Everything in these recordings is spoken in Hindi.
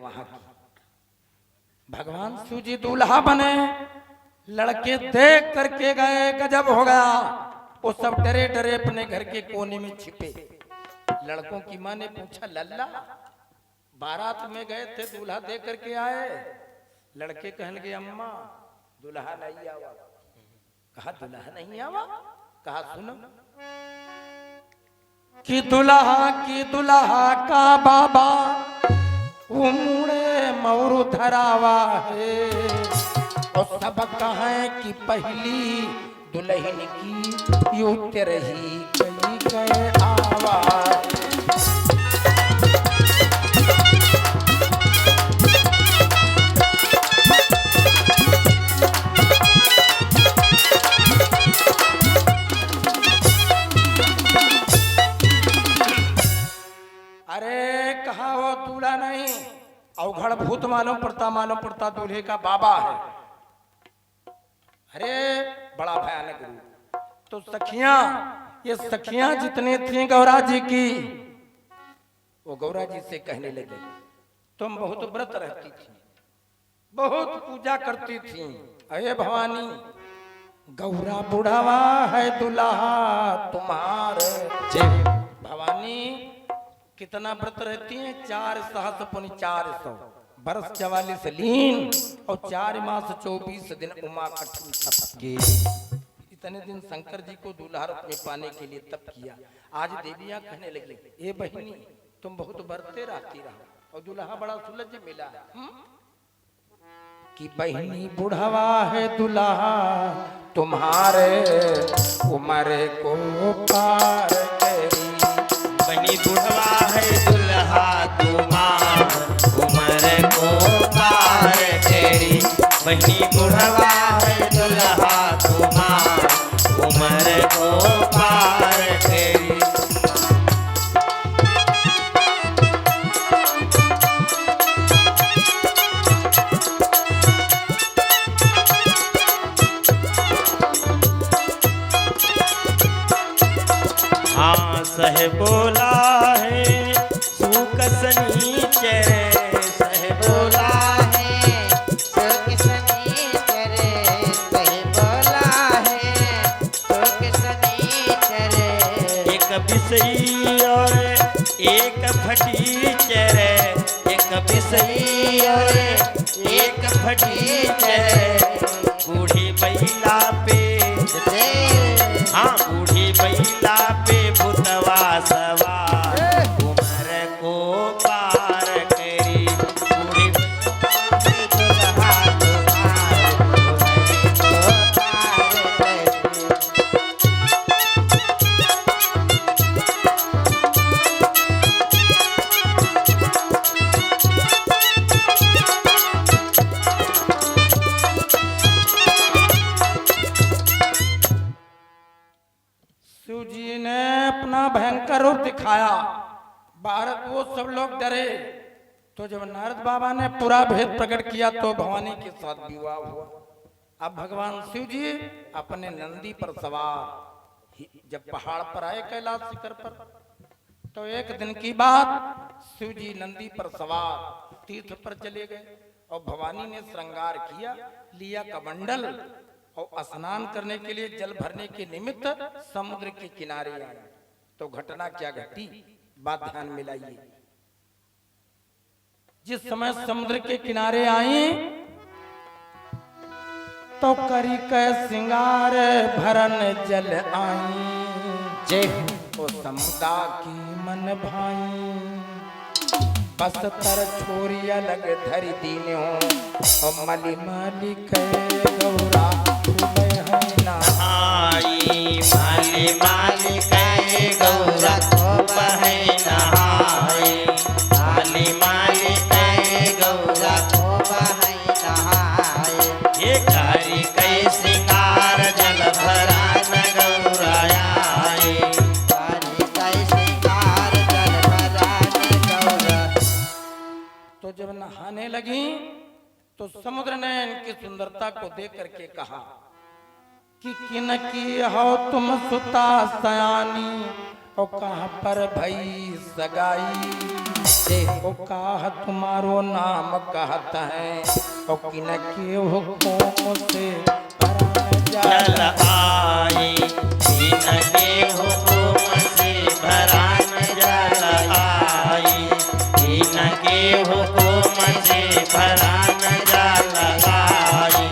वहां की। भगवान शिव जी दूल्हा बने, लड़के देख करके गए, गजब हो गया। वो सब डरे डरे अपने घर के कोने में छिपे। लड़कों की मां ने पूछा, लल्ला बारात में गए थे, दूल्हा देख करके आए? लड़के कहने लगे, अम्मा दूल्हा नहीं आवा। कहा दूल्हा नहीं आवा? कहा सुनो कि दुल्हा का बाबा वो मुड़े मोरू धरावा है, और सब कहें कि पहली दुल्हन की यू तेरही गई गए आवा। अरे कहा वो दूल्हा नहीं, अवघड़ भूत मालूम पड़ता दूल्हे का बाबा है। अरे बड़ा भयानक रूप। तो सखियां, ये सखियां जितने थी गौरा जी की, वो गौरा जी से कहने लगे, तुम बहुत व्रत रहती थी, बहुत पूजा करती थी, अरे भवानी गौरा बुढ़ावा है दुल्हा तुम्हारे। भवानी कितना व्रत रहती है? 4 सहस्र पुनि 400 बरस 44 लीन और 4 मास 24 दिन उमा कठिन तप के। इतने दिन शंकर जी को दूल्हा रूप में पाने के लिए तप किया। आज देवियां कहने लगी, ए बहिनी तुम बहुत बरते रहती रहो और दूल्हा बड़ा सुलझ मिला कि बहिनी बुढ़ावा है दूल्हा तुम्हारे उम्र को पार करी। बहिनी बुढ़वा है दूल्हा तुम्हार उम्र को पार तेरी। बहिनी बुढ़वा है दूल्हा तुम्हार उम्र को पार तेरी। हाँ सह बोला है सुकसनी चरे, सह बोला है सुकसनी चरे, सह बोला है सुकसनी चरे। एक बिसई और एक फटी चरे, एक बिसई और एक फटी चरे। बूढ़ी बैला पे, हाँ बूढ़ी बैला पे भूतवा सवार उम्र को पार करी। बूढ़ी दुल्हा तुम्हारे उम्र को पार करी। शिव जी ने अपना भयंकर रूप दिखाया। भारत वो सब लोग डरे। तो जब नारद बाबा ने पूरा भेद प्रकट किया तो भवानी के साथ विवाह हुआ। अब भगवान शिव जी अपने नंदी पर सवार जब पहाड़ पर आए कैलाश शिखर पर, तो एक दिन की बात, शिव जी नंदी पर सवार तीर्थ पर चले गए और भवानी ने श्रृंगार किया, लिया कमंडल और स्नान करने के लिए जल भरने के निमित्त समुद्र के किनारे आए। तो घटना क्या घटी, बात ध्यान में लाइए। जिस समय समुद्र के किनारे आई तो करी कै सिंगार भरन जल आई। जय हो समुदा की मन भाई, बस तर छोरिया लग धरी दीन हो और मली माली कै गौरा नहाई। माली माली कहे गौरा खूब है नहाई। माली माली कहे गौरा खूब है नहाए। ये कारी कई सिंगार जल भरा न गौराई। कारी कई सिंगार जल भरा न गौरा। तो जब नहाने लगी तो समुद्र ने इनकी सुंदरता को देख करके कहा कि किन की हो तुम सुता सयानी, और कहाँ पर भई सगाई ओ कहा तुम्हारो नाम कहता है और किन के हुक्म से परान जल जाला आई इनके हुक्म से भरान जल आई इनके हुक्म से भरान जल आई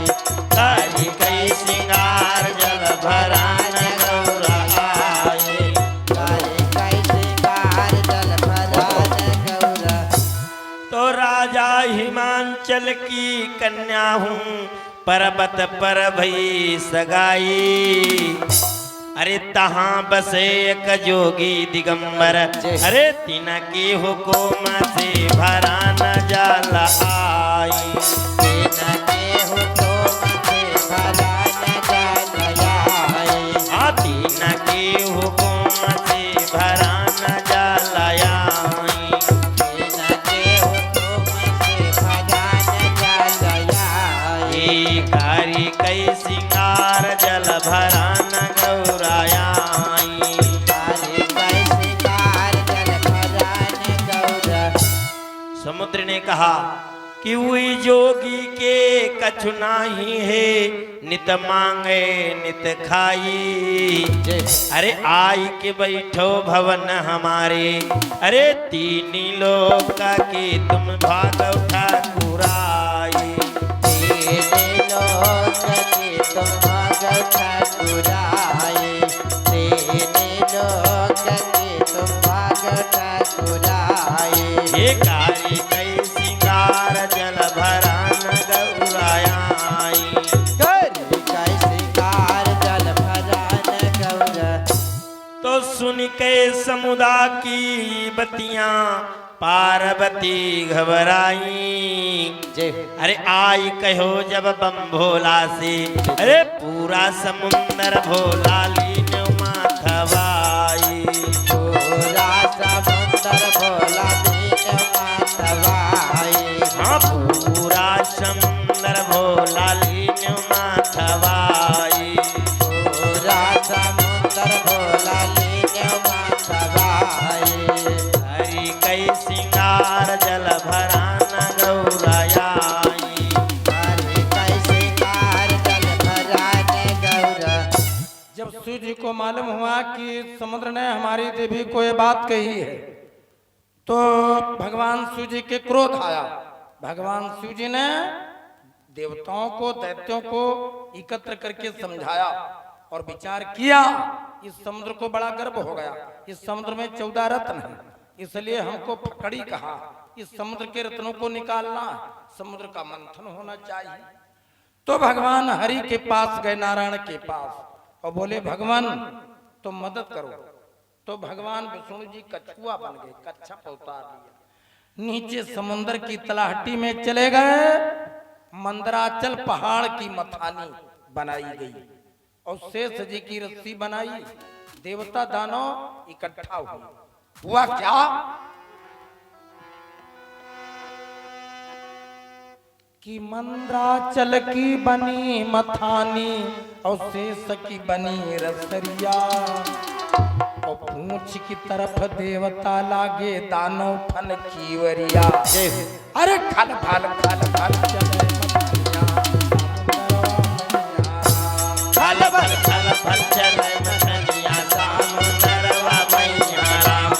करी कई सिंगार जल भरान गौरा आई काली कई सिंगार जल भरान गौरा तो राजा हिमांचल की कन्या हूँ पर्वत पर भई सगाई अरे तहाँ बसे एक जोगी दिगंबर अरे तिनके हुकुम से भरा न जल आई इनके हुक्म से भरान जल आई तिनके हुकुम से भरा न जल आई इनके हुक्म से भरान जल आई कारी कई सिंगार जल भरा न गौराई काली कई सिंगार जल भरान गौरा समुद्र ने कहा कि वही जोगी के कछु नाही है नित मांगे नित खाई अरे आई के बैठो भवन हमारे अरे तीनी लोक के तुम भागव ठाकुराई तेरे लोक के तुम भागव ठाकुराई तेरे लोक के तुम भागव ठाकुराई ये कारी कई सिंगार जल भरा न गौराई काली कई सिंगार जल भरान गौरा तो सुन के समुदा की बतियां पार्वती घबराई अरे आई कहो जब बम भोला से अरे पूरा समुंदर भोला लीनो माथवाई पूरा समुंदर भोला दीन माथवाई हाँ पूरा समुंदर भोला लीनो माथवाई पूरा समुंदर भोला दीन माथवाई हरि कई सिंगार जल भरा न गौराई काली कई सिंगार जल भरान गौरा जब सूर्य जी को मालूम हुआ कि समुद्र ने हमारी देवी को ये बात कही है तो भगवान शिव जी के क्रोध आया। भगवान शिव जी ने देवताओं को दैत्यों को एकत्र करके समझाया और विचार किया। इस समुद्र को बड़ा गर्व हो गया, इस समुद्र में 14 रत्न है, इसलिए हमको फकड़ी कहा। इस समुद्र के रत्नों को निकालना, समुद्र का मंथन होना चाहिए। तो भगवान हरि के पास गए, नारायण के पास, और बोले भगवान तुम मदद करो। तो भगवान विष्णु जी कछुआ बन गए, कच्छप उतार लिया, नीचे समुद्र की तलहटी में चले गए। मंदराचल पहाड़ की मथानी बनाई गई और शेष जी की रस्सी बनाई। देवता दानव इकट्ठा हुए। हुआ क्या कि मंदराचल की बनी मथानी और शेष की बनी रसरिया और पूंछ की तरफ देवता लागे दानव फन की वरिया। अरे खल फल खल फल चले मथनिया खल फल चल मथनिया समुंदरवा मैया राम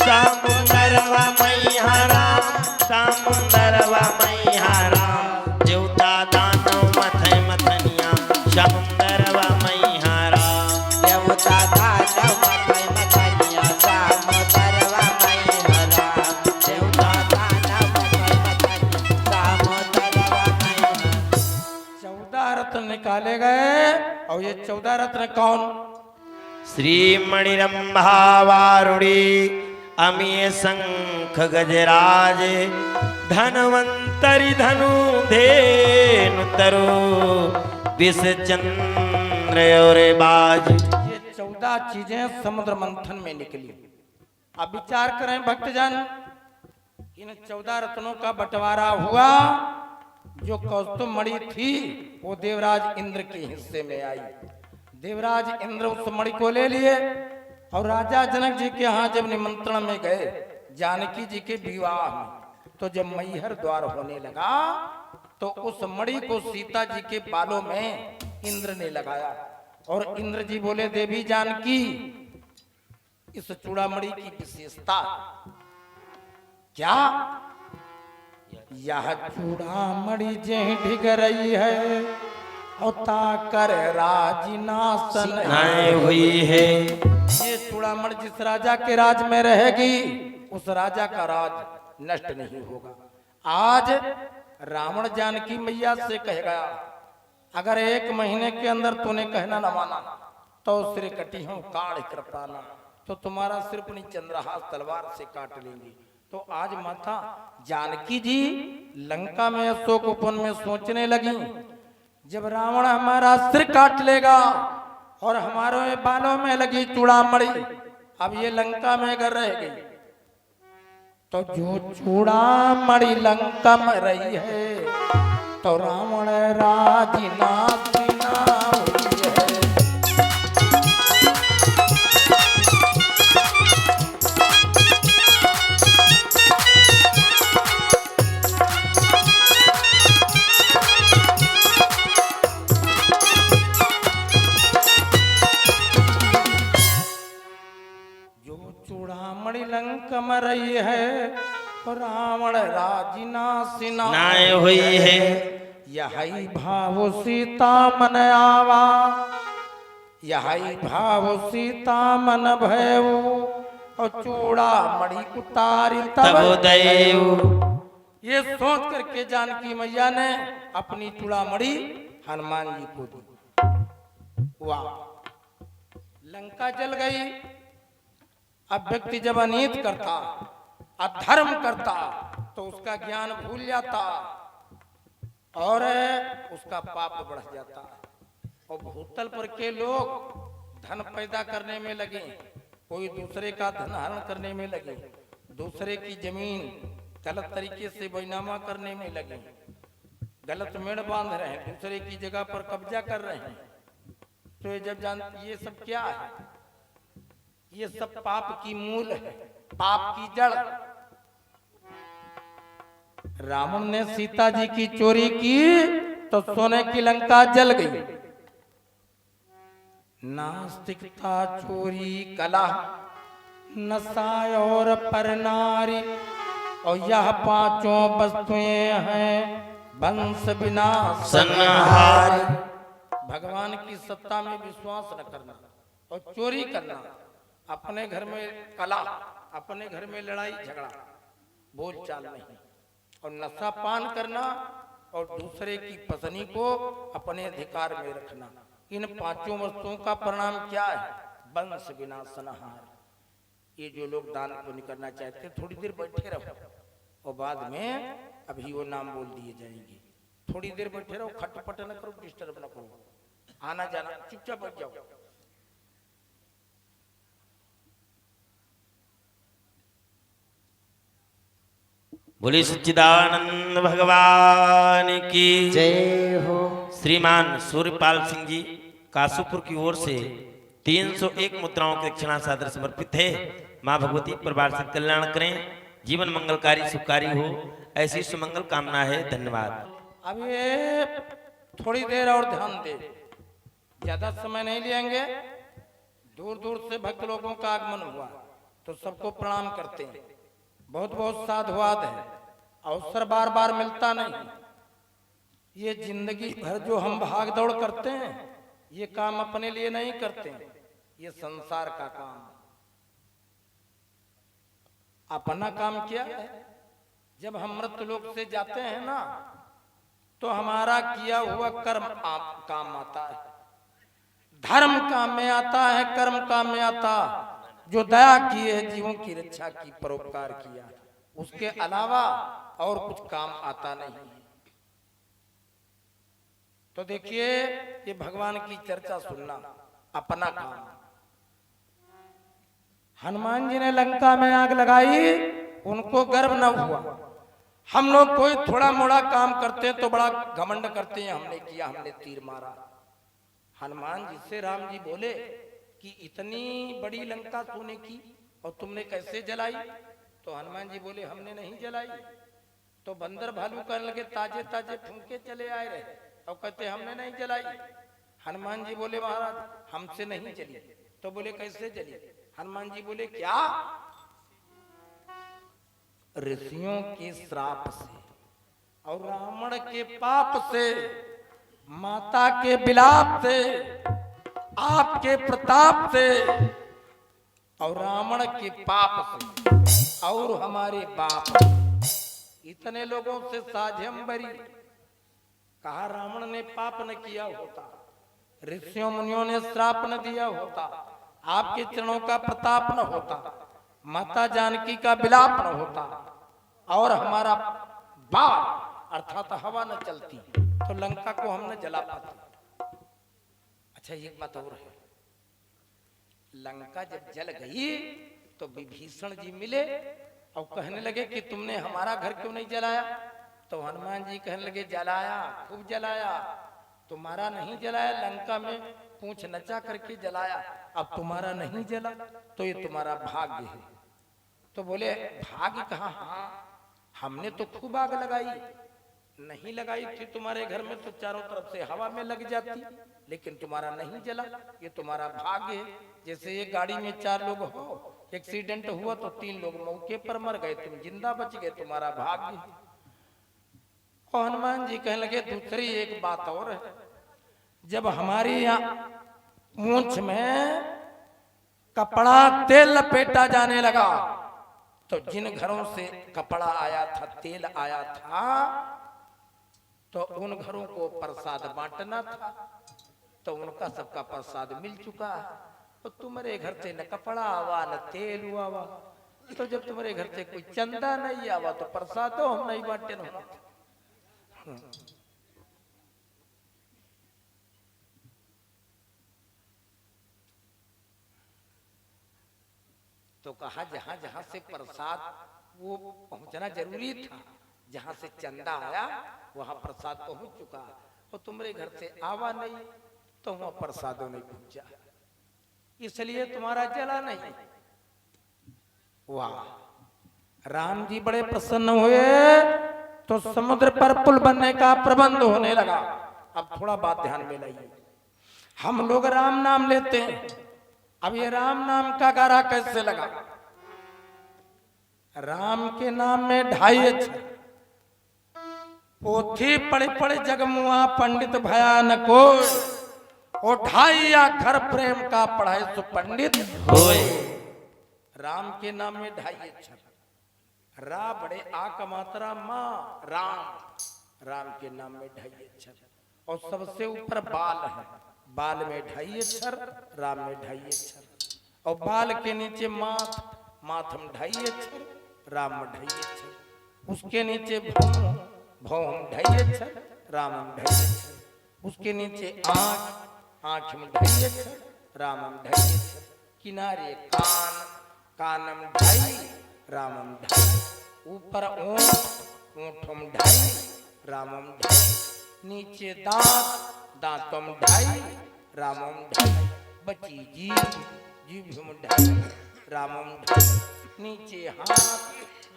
समुंदरवा मैया राम समुंदरवा मैया राम देवता दानव मथे मथनिया समुंदरवा मैया राम देवता दानव मथै मथनिया समुंदरवा मैया राम देवता दानव मथै मथनिया समुंदरवा मैया 14 रत्न निकाले गए। और ये 14 रत्न कौन? श्री मणिरंभा वारुणी अमीय शंख गजराज धनवंतरि धनु धेनु तरु विष चंद्र और बाज। ये 14 चीजें समुद्र मंथन में निकली। अब विचार करें भक्तजन, इन 14 रत्नों का बंटवारा हुआ जो कौस्तुभ मणि थी वो देवराज इंद्र के हिस्से में आई। देवराज इंद्र उस मणि को ले लिए और राजा जनक जी के यहाँ जब निमंत्रण में गए जानकी जी के विवाह में, तो जब मैहर द्वार होने लगा तो उस मणि को सीता जी के बालों में इंद्र ने लगाया और इंद्र जी बोले, देवी जानकी, इस चूड़ामणि की विशेषता क्या? यह चूड़ामणि जे ढिग रही है और ताकर राजनासन हुई है। ये चूड़ामणि जिस राजा के राज में रहेगी उस राजा का राज नष्ट नहीं होगा। आज रावण जानकी मैया से कह गया, अगर 1 महीने के अंदर तूने कहना न माना तो सिर कटी हूं काढ़ कृपाना, तो तुम्हारा सिर अपनी चंद्रहास तलवार से काट लेंगे। तो आज माता जानकी जी लंका में अशोक उपवन में सोचने लगी, जब रावण हमारा सिर काट लेगा और हमारे बालों में लगी चूड़ामणि अब ये लंका में अगर रह गई तो जो चूड़ामणि लंका में रही है तो रावण राजनासिना हुई है। चूड़ामणि लंका में रही है तो रावण राजनासिना हुई है। यही भाव सीता मन आवा, यही भाव सीता मन भयऊ और चूड़ामणि उतारी तब दैव। ये सोच करके जानकी मैया ने अपनी चूड़ामणि हनुमान जी को दी। वाह, लंका जल गई। अब व्यक्ति जब अनीत करता, अधर्म करता तो उसका ज्ञान भूल जाता और उसका पाप बढ़ जाता। और भूतल पर के लोग धन पैदा करने में लगे, कोई दूसरे का धन हरण करने में लगे, दूसरे की जमीन गलत तरीके से बैनामा करने में लगे, गलत मेड़ बांध रहे हैं, दूसरे की जगह पर कब्जा कर रहे हैं। तो ये जब जान ये सब क्या है? ये सब पाप की मूल है, पाप की जड़। रावण ने सीता जी की चोरी की तो सोने की लंका जल गई। नास्तिकता, चोरी, कला, नशा और परनारी और यह 5 वस्तुएं हैं वंश विनाश संहारी। भगवान की सत्ता में विश्वास न करना और चोरी करना, अपने घर में कला, अपने घर में लड़ाई झगड़ा, बोलचाल नहीं, और नशा पान करना और दूसरे की पत्नी को अपने अधिकार में रखना। इन 5 वस्तुओं का परिणाम क्या है? वंश विनाशनहार। ये जो लोग दान पुण्य करना चाहते हैं थोड़ी देर बैठे रहो और बाद में अभी वो नाम बोल दिए जाएंगे। थोड़ी देर बैठे रहो, खटपट न करो, डिस्टर्ब न करो, आना जाना चुपचाप बैठ जाओ। बोली सच्चिदानंद भगवान की जय हो। श्रीमान सूर्यपाल सिंह जी कासूपुर की ओर से 301 मुद्राओं की दक्षिणा सादर समर्पित है। माँ भगवती परिवार से कल्याण करें, जीवन मंगलकारी सुखकारी हो, ऐसी सुमंगल कामना है। धन्यवाद। अब ये थोड़ी देर और ध्यान दे, ज्यादा समय नहीं लेंगे। दूर दूर से भक्त लोगों का आगमन हुआ तो सबको प्रणाम करते हैं। बहुत बहुत साधुवाद है, अवसर बार बार मिलता नहीं। ये जिंदगी भर जो हम भाग दौड़ करते हैं ये काम अपने लिए नहीं करते हैं, ये संसार का काम। अपना काम क्या है? जब हम मृत्युलोक से जाते हैं ना तो हमारा किया हुआ कर्म काम आता है, धर्म काम में आता है, कर्म काम में आता। जो दया किए है, जीवों की रक्षा की, परोपकार किया, उसके अलावा और कुछ काम आता नहीं। तो देखिए ये भगवान की चर्चा सुनना अपना काम। हनुमान जी ने लंका में आग लगाई, उनको गर्व न हुआ। हम लोग कोई थोड़ा मोड़ा काम करते हैं तो बड़ा घमंड करते हैं, हमने किया, हमने तीर मारा। हनुमान जी से राम जी बोले कि इतनी बड़ी लंका सोने की और तुमने कैसे जलाई? तो हनुमान जी बोले हमने नहीं जलाई। तो बंदर भालू करने लगे ताजे ताजे फूंके चले आए रहे और कहते हमने नहीं जलाई। हनुमान जी बोले महाराज हमसे नहीं जली। तो बोले कैसे जली? हनुमान जी बोले क्या? ऋषियों के श्राप से और रावण के पाप से, माता के विलाप से, आपके प्रताप से और रावण के पाप से और हमारे बाप, इतने लोगों से साझंबरी। कहा रावण ने पाप न किया होता, ऋषियों मुनियों ने श्राप न दिया होता, आपके चरणों का प्रताप न होता, माता जानकी का विलाप न होता और हमारा बाप अर्थात हवा न चलती तो लंका को हम न जला पाते। अच्छा एक बात और है, लंका जब जल गई तो विभीषण जी मिले और कहने लगे कि तुमने हमारा घर क्यों नहीं जलाया? तो हनुमान जी कहने लगे जलाया, खूब जलाया, तुम्हारा नहीं जलाया, लंका में पूंछ नचा करके जलाया, अब तुम्हारा नहीं जला तो ये तुम्हारा भाग्य है। तो बोले भाग्य कहाँ? हाँ हमने तो खूब आग लगाई, नहीं लगाई थी तुम्हारे घर में तो चारों तरफ से हवा में लग जाती, लेकिन तुम्हारा नहीं जला, ये तुम्हारा भाग्य है। जैसे ये गाड़ी में 4 लोग हो, एक्सीडेंट हुआ तो 3 लोग मौके पर मर गए, तुम जिंदा बच गए, तुम्हारा भाग्य है। और हनुमान जी कहने लगे दूसरी एक बात और है, जब हमारी यहाँ पूंछ में कपड़ा तेल लपेटा जाने लगा तो जिन घरों से कपड़ा आया था, तेल आया था, तो उन घरों को प्रसाद बांटना था, तो उनका सबका प्रसाद मिल चुका है। तो तुम्हारे घर से न कपड़ा आवा न तेल हुआ, तो जब तुम्हारे घर से कोई चंदा नहीं आवा तो प्रसाद तो हम नहीं बांटे ना। तो कहा जहां जहां से प्रसाद वो पहुंचना जरूरी था, जहां से चंदा आया वहां प्रसाद पहुंच चुका, और तुम्हारे घर से आवा नहीं तो वहां प्रसादों नहीं पहुंचा, इसलिए तुम्हारा जला नहीं। वाह, राम जी बड़े प्रसन्न हुए तो समुद्र पर पुल बनने का प्रबंध होने लगा। अब थोड़ा बात ध्यान में लाइए, हम लोग राम नाम लेते हैं, अब ये राम नाम का गारा कैसे लगा? राम के नाम में 2.5 अक्षर, पोथी पढ़े पढ़े जगमुआ पंडित भयानक हो, और 2.5 अक्षर प्रेम का पढ़ाए सो पंडित होए। राम के नाम में 2.5 अक्षर, रा बड़े आ का मात्रा माँ राम, राम के नाम में 2.5 अक्षर, और सबसे ऊपर बाल है, बाल में 2.5 अक्षर, राम में 2.5 अक्षर, और बाल के नीचे माथ, माथ में 2.5 अक्षर, राम में 2.5 अक्षर, उसके नीचे भौं, भौं में 2.5 अक्षर, राम में 2.5 अक्षर, उसके नीचे आँख, आँख में 2.5 अक्षर, राम में 2.5 अक्षर, किनारे कान, कान में 2.5, राम में 2.5, ऊपर ऊँट, ऊँट में 2.5, राम में 2.5, नीचे दांत, दांतों में 2.5, राम में 2.5, बची जीभ, जीभ में 2.5, राम में 2.5, नीचे हाथ,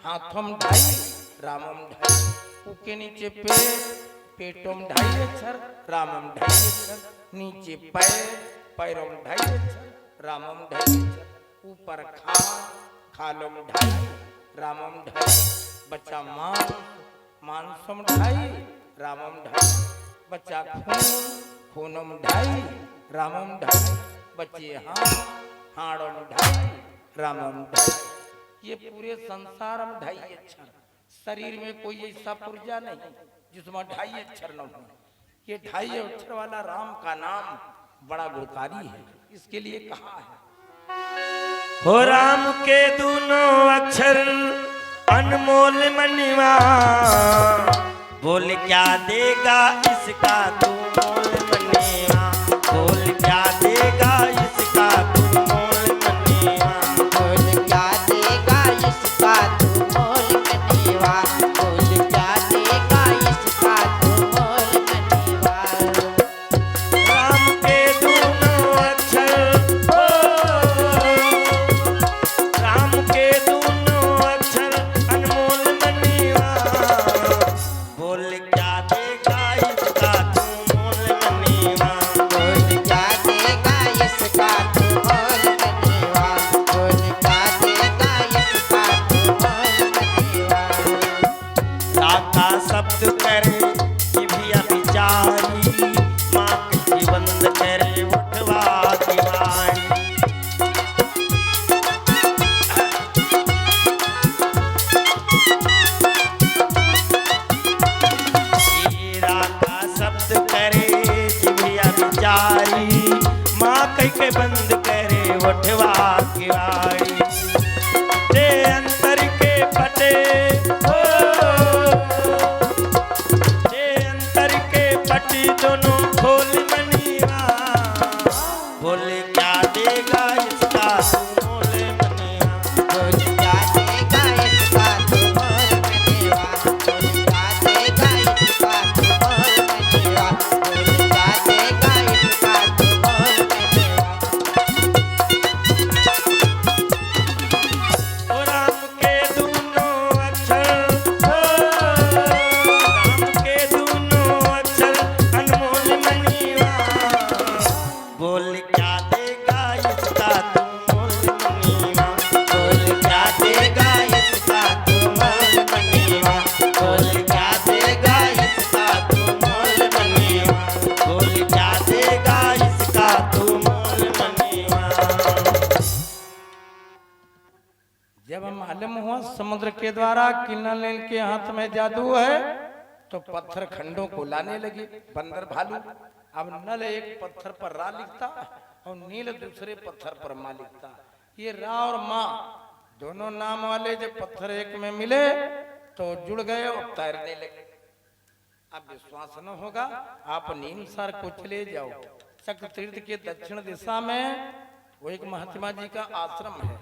हाथों में 2.5, राम में 2.5, ऊके नीचे पेट, पेटों में 2.5 अक्षर, राम में 2.5 अक्षर, नीचे पैर, पैरों में 2.5 अक्षर, राम में 2.5 अक्षर, ऊपर खाल, खालों में 2.5, राम में 2.5, बच्चा मांस, मांसों में 2.5, राम में 2.5, बच्चा खून, खूनों में 2.5, राम में 2.5, बच्चे हाथ, हाड़ों में 2.5, राम में 2.5। ये पूरे संसार में 2.5 अक्षर, शरीर में कोई ऐसा पुर्जा नहीं जिसमें 2.5 अक्षर न हो। ये 2.5 अक्षर वाला राम का नाम बड़ा गुणकारी है, इसके लिए कहा है हो राम के दोनों अक्षर अनमोल मनिवा, बोल क्या देगा इसका तू मोल मनिवा, बोल क्या देगा इसका तू मोल मनिवा, बोल क्या देगा इसका तू मोल मनिवा, बोल जब मालूम हुआ समुद्र के द्वारा कि नल नील के हाथ में जादू है, तो पत्थर खंडों को लाने लगे बंदर भालू। अब नल एक पत्थर पर रा लिखता और नील दूसरे पत्थर पर माँ लिखता। ये रा और माँ दोनों नाम वाले जब पत्थर एक में मिले तो जुड़ गए और तैरने लगे। अब विश्वास न होगा, आप नीम सार को चले जाओ। चक तीर्थ के दक्षिण दिशा में वो एक महात्मा जी का आश्रम है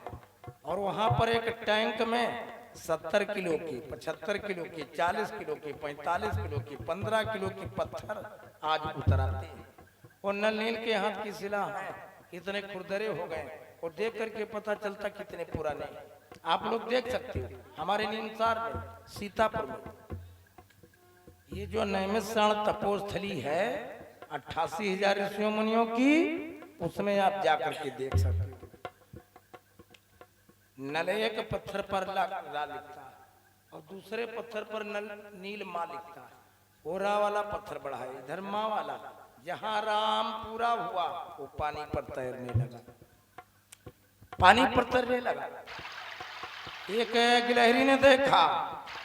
और वहां पर एक टैंक में 70 किलो की, 75 किलो की, 40 किलो की, 45 किलो की, 15 किलो की पत्थर आज उतराते हैं। और नल नील के हाथ की शिला है, इतने खुरदरे हो गए और देख करके पता चलता कितने पुराने। आप लोग देख सकते हो हमारे नीमसार में, सीतापुर में ये जो नैमिषारण तपोस्थली है 88,000 ऋषियों मुनियों की, उसमें आप जाकर के देख सकते हो। नल एक पत्थर पर रा लिखता और दूसरे पत्थर पर नल नील माँ लिखता। ओरा वाला पत्थर बढ़ा है, इधर माँ वाला। जहां राम पूरा हुआ वो पानी पर तैरने लगा, पानी पर तैरने लगा। एक गिलहरी ने देखा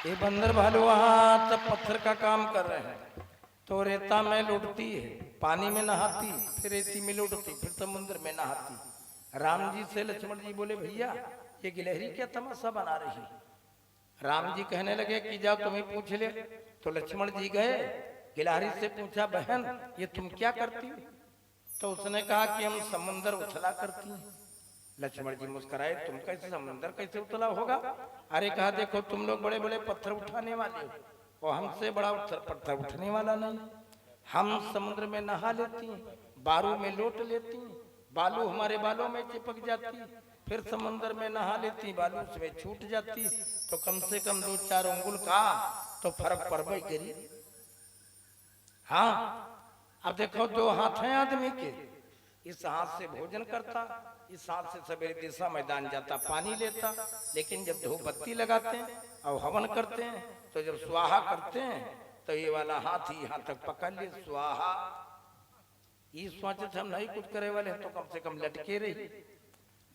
ये बंदर भालू वहां सब पत्थर का काम कर रहे हैं, तो रेता में लुटती है, पानी में नहाती, फिर रेती में लुटती, फिर समुद्र में नहाती। राम जी से लक्ष्मण जी बोले भैया ये गिलहरी क्या तमाशा बना रही है? राम जी कहने लगे कि जाओ तुम्हें पूछ ले। तो लक्ष्मण जी गए, गिलहरी से पूछा बहन ये तुम क्या करती हो? तो उसने कहा कि हम समुद्र उछला करती हैं। लक्ष्मण जी मुस्कुराए, तुम कैसे समुद्र कैसे उतला होगा? अरे कहा देखो तुम लोग बड़े बड़े पत्थर उठाने वाले हो और हमसे बड़ा पत्थर उठने वाला नहीं। हम समुद्र में नहा लेती हैं, बारू में लोट लेती हैं, बालू हमारे बालों में चिपक जाती है, फिर समुद्र में नहा लेती, बालू उसमें छूट जाती, तो कम से कम 2-4 अंगुल का तो फर्क पड़बे करी। हाँ अब देखो 2 हाथ हैं आदमी के, इस हाथ से भोजन करता, इस हाथ से सवेरे दिशा मैदान जाता, पानी लेता, लेकिन जब धूप बत्ती लगाते हैं और हवन करते हैं तो जब स्वाहा करते हैं तो ये वाला हाथ ही यहाँ तक पकड़ ले स्वाहा। ये सोचते हम नहीं कुछ करे वाले तो कम से कम लटके रही।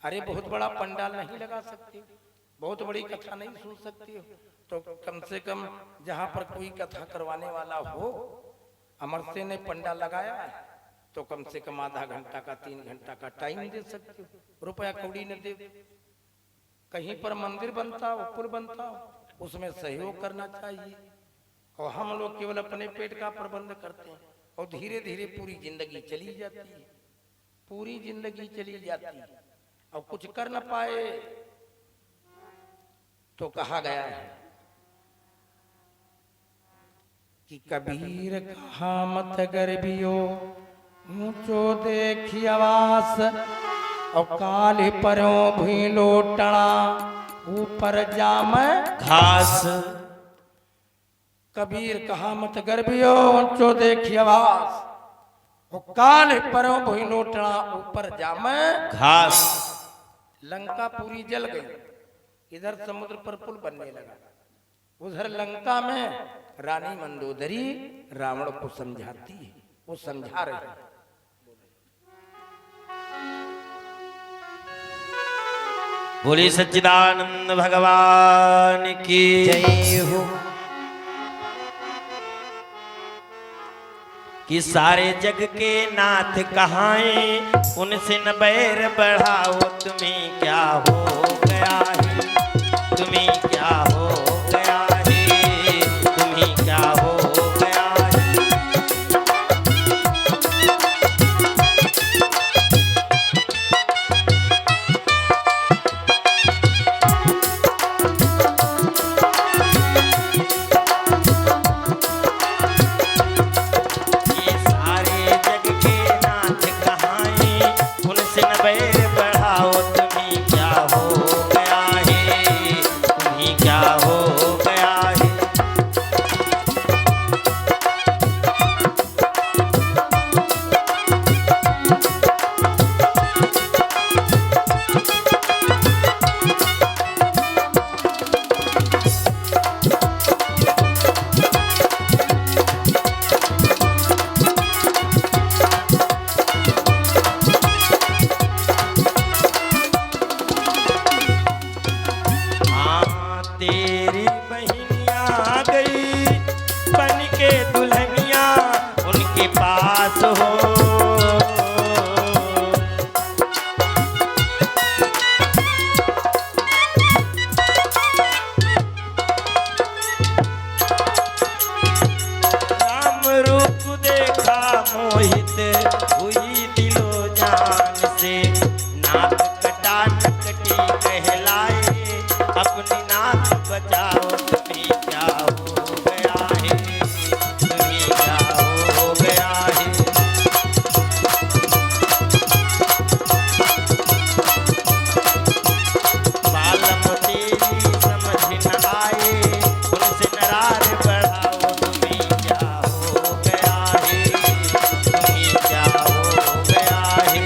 अरे बहुत बड़ा पंडाल नहीं लगा सकते, बहुत बड़ी कथा नहीं सुन सकती हो, तो कम से कम जहाँ पर कोई कथा करवाने वाला हो, अमरसे ने पंडाल लगाया है तो कम से कम आधा घंटा का 3 घंटा का टाइम दे सकते हो, रुपया कौड़ी न दे। कहीं पर मंदिर बनता हो, पुल बनता हो, उसमें सहयोग करना चाहिए। और हम लोग केवल अपने पेट का प्रबंध करते हैं और धीरे धीरे पूरी जिंदगी चली जाती है, पूरी जिंदगी चली जाती है और कुछ कर न पाए। तो कहा गया है कि कबीर कहा मत गर्भियो ऊंचो देखी आवास और काली परो भी लोटना ऊपर जाम घास। कबीर कहा मत गर्भियो ऊंचो देखी आवास और काली परो भी लोटना ऊपर जाम घास। लंका पूरी जल गई, इधर समुद्र पर पुल बनने लगा, उधर लंका में रानी मंदोदरी रावण को समझाती है, वो समझा रही है। बोली सच्चिदानंद भगवान की जय हो। कि सारे जग के नाथ कहाएं उनसे न बैर बढ़ाओ, तुम्हें क्या हो गया है, तुम्हें क्या हो गया है, तुम्हें क्या हो गया है। बैर बढ़ाओ, तुम्हें क्या हो गया तेरी बहनिया गई बन के दुल्हनिया उनके पास हो। राम रूप देखा मोहित हुई दिलो जान से, नाक कटा नकटी कहलाए अपनी नाक बचाओ, तुम्हें क्या हो गया है, तुम्हें क्या हो गया है। बालम तेरी समझ न आए उनसे नरार बढ़ाओ, तुम्हें क्या हो गया है, तुम्हें क्या हो गया है।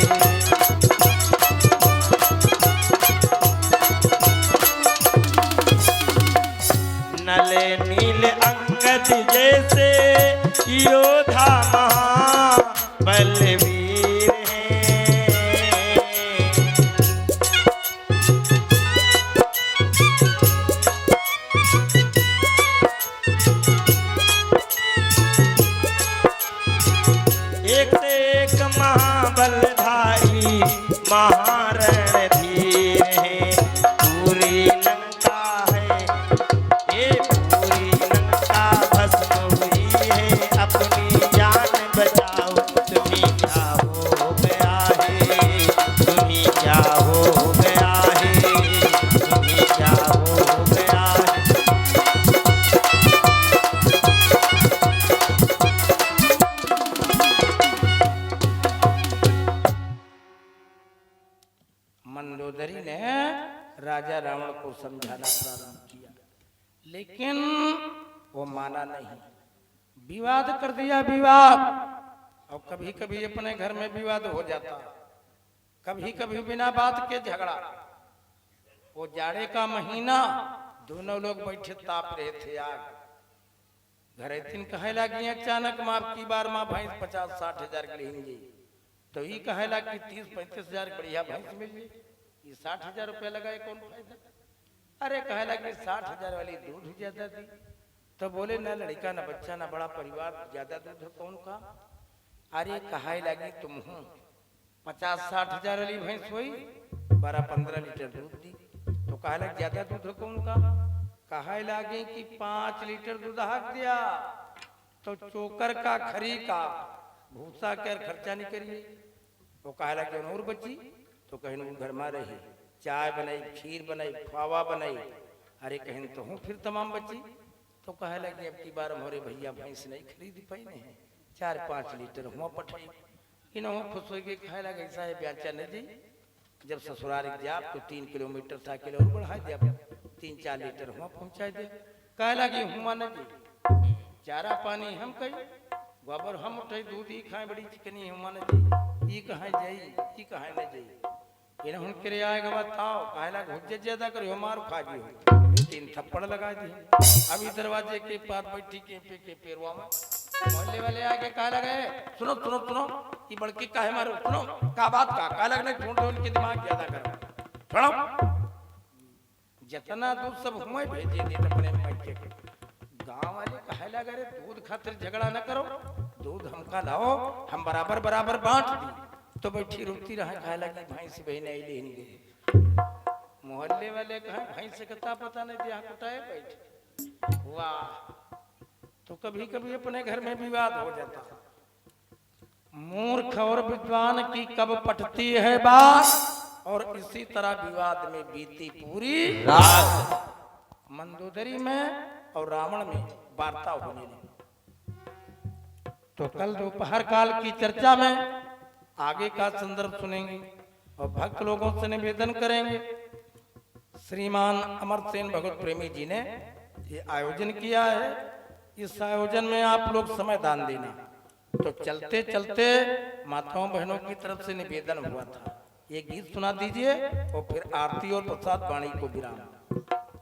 नल नील अंगद जैसे योधा महाबलवीर हैं। एक से एक महाबलधारी महारणधीर हैं। पूरी लंका है ये पूरी लंका भस्म हुई है, अपनी जान बचाओ, तुम्हें क्या हो गया है, तुम्हें क्या हो गया है, तुम्हें क्या हो गया है। मंदोदरी ने राजा रावण को समझाना प्रारंभ किया, लेकिन वो माना नहीं, विवाद कर दिया विवाद। और कभी कभी अपने घर में विवाद हो जाता, कभी कभी बिना बात के झगड़ा। वो जाड़े का महीना, दोनों लोग बैठे ताप रहे थे आग। घरे तीन कहे लगी अचानक माँ की बार माँ भैंस 50-60 हजार के लेंगे, तो ये कहे लगी 30-35 हजार बढ़िया भैंस मिल गई, ये 60 हजार रुपया लगाए कौन फायदा। अरे कहे लगी 60 हजार वाली दूध ज्यादा दी, तो बोले ना लड़का ना बच्चा ना बड़ा परिवार, ज्यादा दूध कौन का। अरे कहे लगी तुम हूँ 50-60 हजार वाली भैंस हुई 12-15 लीटर दूध दी, तो कहे लग ज्यादा दूध कौन का। कहे लगे कि 5 लीटर दूध हाक दिया, तो चोकर का खरी का भूसा कर खर्चा नहीं करिए। तो कहे लगे और बची, तो कहीं घर में रही, चाय बनाई, खीर बनाई, फावा बनाई। अरे कहीं तो हूँ फिर तमाम बची, तो कहे लगे अब की बार हमारे भैया भैंस नहीं खरीद पाई नहीं, 4-5 लीटर हुआ पठाई। इन खुश हो गए, कहे लगे ऐसा है ब्याचा न जी, जब ससुराल जा तो 3 किलोमीटर साइकिल और बढ़ा दिया, 3-4 लीटर हुआ पहुंचा दिया। कहे लगे हुआ न जी, चारा पानी हम कही, गोबर हम उठाई, दूध ही खाए, बड़ी चिकनी हुआ न जी, ई कहाँ जाई, ई कहाँ न जाई। इन्हें करे आएगा बताओ, कहे लगे हुज्जत ज्यादा करो, मारो खा दियो, 3 थप्पड़ लगा दिए। अभी दरवाजे के पास बैठी के पेरवा में मोहल्ले वाले आके कहा लगे सुनो सुनो सुनो, ये बड़की काहे मारो, सुनो का बात का कहा लगे ढूंढो, उनके दिमाग ज्यादा करो, सुनो जितना दूध सब हुए भेजे दे अपने मायके के। गांव वाले कहे लगे रे दूध खातिर झगड़ा न करो, दूध हमका लाओ, हम बराबर बराबर बांट दी। तो बैठी रोती रहा, कहे लगी भैंस बहन आई लेनी गई। मोहल्ले वाले कहे भैंस कता पता नहीं दिया कुटाए बैठ। वाह, तो कभी कभी अपने घर में विवाद हो जाता। मूर्ख और विद्वान की कब पटती है बात, और इसी तरह विवाद में बीती पूरी रात। मंदोदरी में और रावण में वार्ता होने लगी। तो कल दोपहर काल की चर्चा में आगे का संदर्भ सुनेंगे और भक्त लोगों से निवेदन करेंगे। श्रीमान अमरसेन भगवत प्रेमी जी ने ये आयोजन किया है, इस आयोजन में आप लोग समय दान देना। तो चलते चलते माताओं बहनों की तरफ से निवेदन हुआ था, ये गीत सुना दीजिए और फिर आरती और प्रसाद वाणी को विराम।